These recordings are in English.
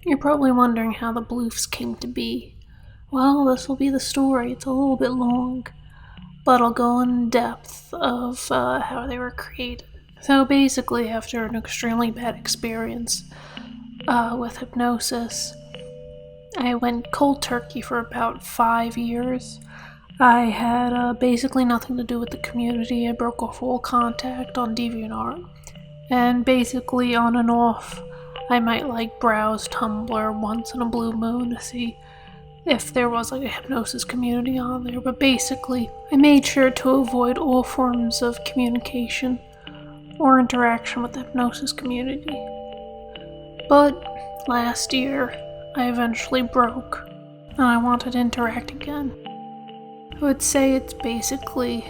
You're probably wondering how the Bloofs came to be. Well, this will be the story. It's a little bit long, but I'll go in depth of how they were created. So basically, after an extremely bad experience with hypnosis, I went cold turkey for about 5 years. I had basically nothing to do with the community. I broke off all contact on DeviantArt. And basically, on and off, I might browse Tumblr once in a blue moon to see if there was a hypnosis community on there. But basically, I made sure to avoid all forms of communication or interaction with the hypnosis community. But last year, I eventually broke, and I wanted to interact again. I would say it's basically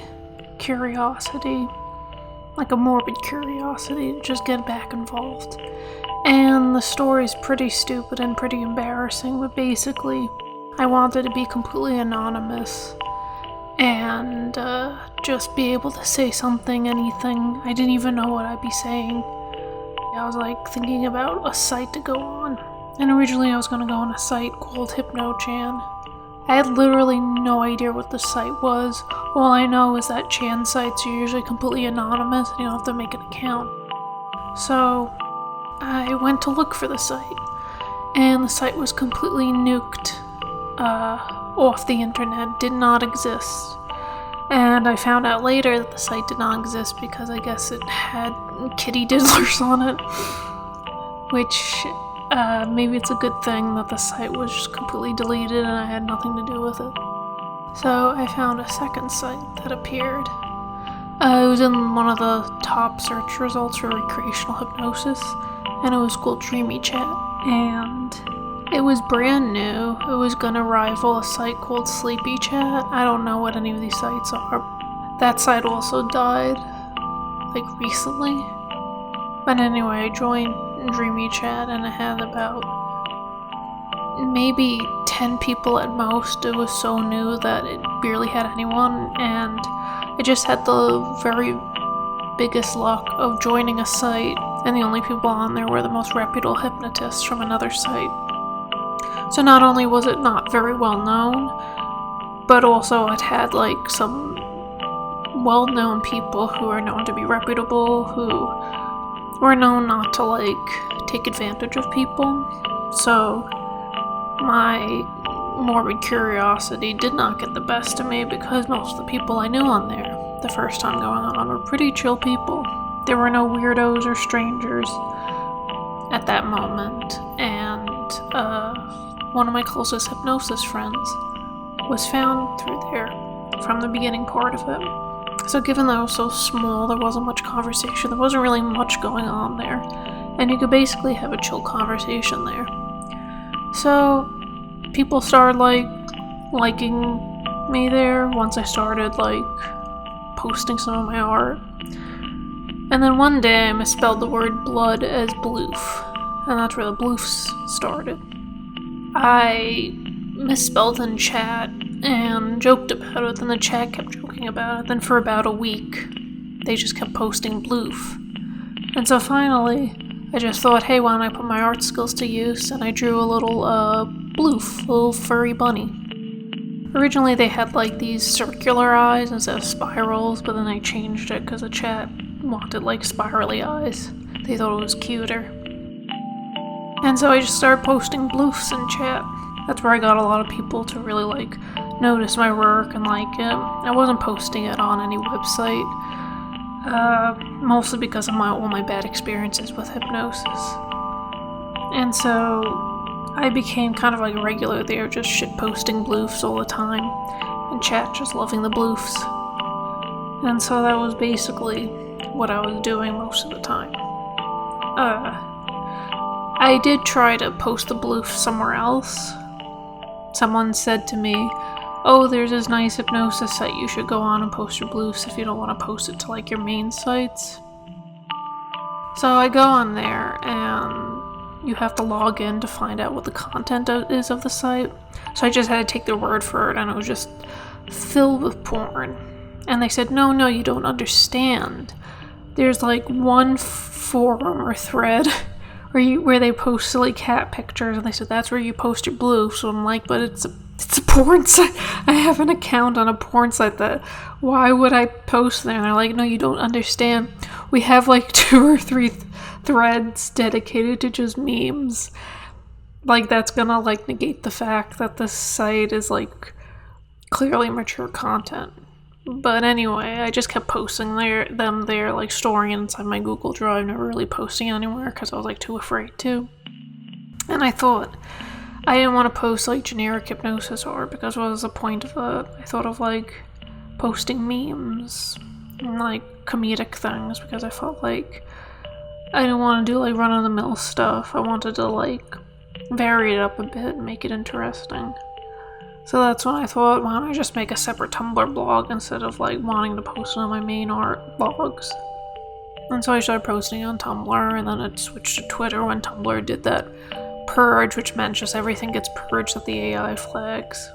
curiosity, like a morbid curiosity to just get back involved. And the story's pretty stupid and pretty embarrassing, but basically, I wanted to be completely anonymous and just be able to say something, anything. I didn't even know what I'd be saying. I was thinking about a site to go on. And originally I was going to go on a site called HypnoChan. I had literally no idea what the site was. All I know is that Chan sites are usually completely anonymous and you don't have to make an account. So I went to look for the site, and the site was completely nuked off the internet, did not exist. And I found out later that the site did not exist because I guess it had kitty diddlers on it, which maybe it's a good thing that the site was just completely deleted and I had nothing to do with it. So I found a second site that appeared. It was in one of the top search results for recreational hypnosis, and it was called Dreamy Chat. And it was brand new. It was gonna rival a site called Sleepy Chat. I don't know what any of these sites are. That site also died, recently. But anyway, I joined Dreamy Chat and it had about maybe 10 people at most. It was so new that it barely had anyone, and I just had the very biggest luck of joining a site, and the only people on there were the most reputable hypnotists from another site. So not only was it not very well known, but also it had some well-known people who are known to be reputable, who were known not to take advantage of people. So my morbid curiosity did not get the best of me because most of the people I knew on there the first time going on were pretty chill people. There were no weirdos or strangers at that moment, and one of my closest hypnosis friends was found through there from the beginning part of it. So given that it was so small, there wasn't much conversation, there wasn't really much going on there, and you could basically have a chill conversation there. So people started liking me there once I started posting some of my art. And then one day I misspelled the word blood as bloof, and that's where the bloofs started. I misspelled in chat and joked about it, and the chat kept joking about it. Then for about a week, they just kept posting bloof. And so finally, I just thought, hey, why don't I put my art skills to use? And I drew a little bloof, little furry bunny. Originally they had these circular eyes instead of spirals, but then I changed it because the chat wanted spirally eyes. They thought it was cuter. And so I just started posting bloofs in chat. That's where I got a lot of people to really notice my work and like it. I wasn't posting it on any website, mostly because of all my bad experiences with hypnosis. And so I became kind of a regular there, just shitposting bloofs all the time, and chat just loving the bloofs. And so that was basically what I was doing most of the time. I did try to post the bloof somewhere else. Someone said to me, oh, there's this nice hypnosis site, you should go on and post your bloofs if you don't want to post it to your main sites. So I go on there, and you have to log in to find out what the content is of the site. So I just had to take their word for it, and it was just filled with porn. And they said, no, you don't understand. There's one forum or thread where they post silly cat pictures, and they said that's where you post your Bloofs. So I'm like, but it's a porn site. I have an account on a porn site. That why would I post there? And they're like, no, you don't understand. We have like 2 or 3 threads dedicated to just memes. Like, that's gonna like negate the fact that this site is like clearly mature content. But anyway, I just kept posting them there, like storing it inside my Google Drive, never really posting anywhere because I was like too afraid to. And I thought I didn't want to post like generic hypnosis art because what was the point of it? I thought of like posting memes and like comedic things because I felt like I didn't want to do like run-of-the-mill stuff. I wanted to like vary it up a bit and make it interesting. So that's when I thought, why don't I just make a separate Tumblr blog instead of like wanting to post on my main art blogs. And so I started posting on Tumblr, and then it switched to Twitter when Tumblr did that purge, which meant just everything gets purged that the AI flags.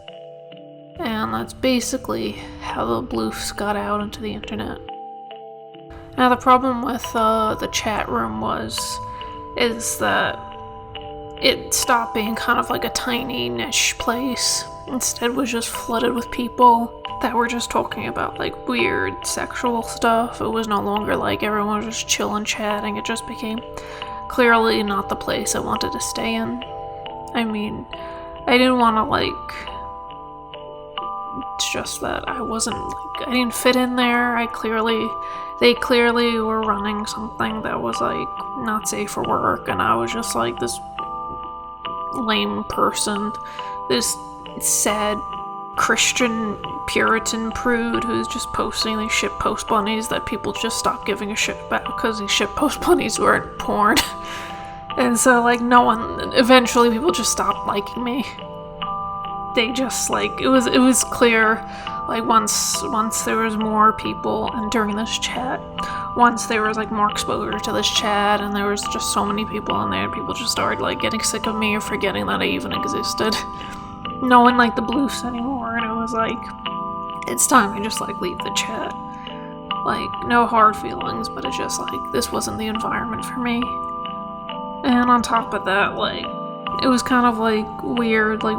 And that's basically how the Bloofs got out into the internet. Now the problem with the chat room is that it stopped being kind of like a tiny niche place. Instead was just flooded with people that were just talking about like weird sexual stuff. It was no longer like everyone was just chilling chatting. It just became clearly not the place I wanted to stay in. I mean, I didn't want to like, it's just that I wasn't like, I didn't fit in there. They clearly were running something that was like not safe for work, and I was just like this lame person, this sad Christian Puritan prude who's just posting these shitpost bunnies that people just stopped giving a shit about because these shitpost bunnies weren't porn. And so like eventually people just stopped liking me. They just like, it was clear like once there was more people, and during this chat, once there was like more exposure to this chat and there was just so many people in there, people just started like getting sick of me or forgetting that I even existed. No one liked the Bloofs anymore, and it was like, it's time to just like leave the chat. Like, no hard feelings, but it's just like, this wasn't the environment for me. And on top of that, like, it was kind of like weird, like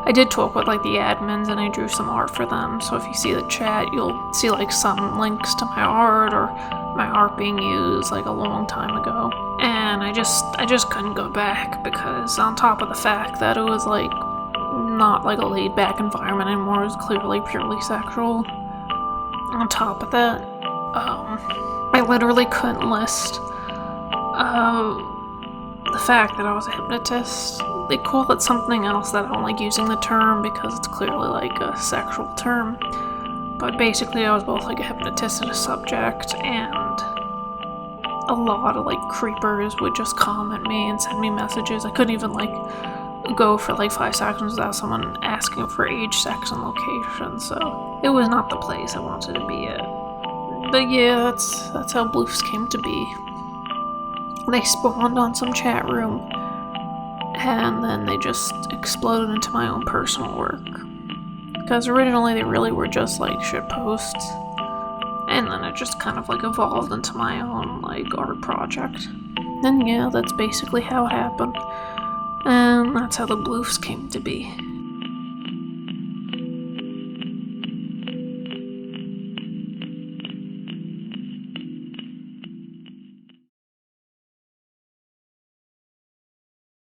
I did talk with like the admins and I drew some art for them, so if you see the chat, you'll see like some links to my art or my art being used like a long time ago. And I just couldn't go back because on top of the fact that it was like not like a laid back environment anymore, it was clearly purely sexual. On top of that, I literally couldn't list the fact that I was a hypnotist. They call it something else that I don't like using the term because it's clearly like a sexual term. But basically I was both like a hypnotist and a subject, and a lot of like creepers would just comment me and send me messages. I couldn't even like go for like 5 seconds without someone asking for age, sex, and location, so it was not the place I wanted to be at. But yeah, that's how Bloofs came to be. They spawned on some chat room, and then they just exploded into my own personal work. Because originally they really were just like shit posts, and then it just kind of like evolved into my own like art project. And yeah, that's basically how it happened. And that's how the Bloofs came to be.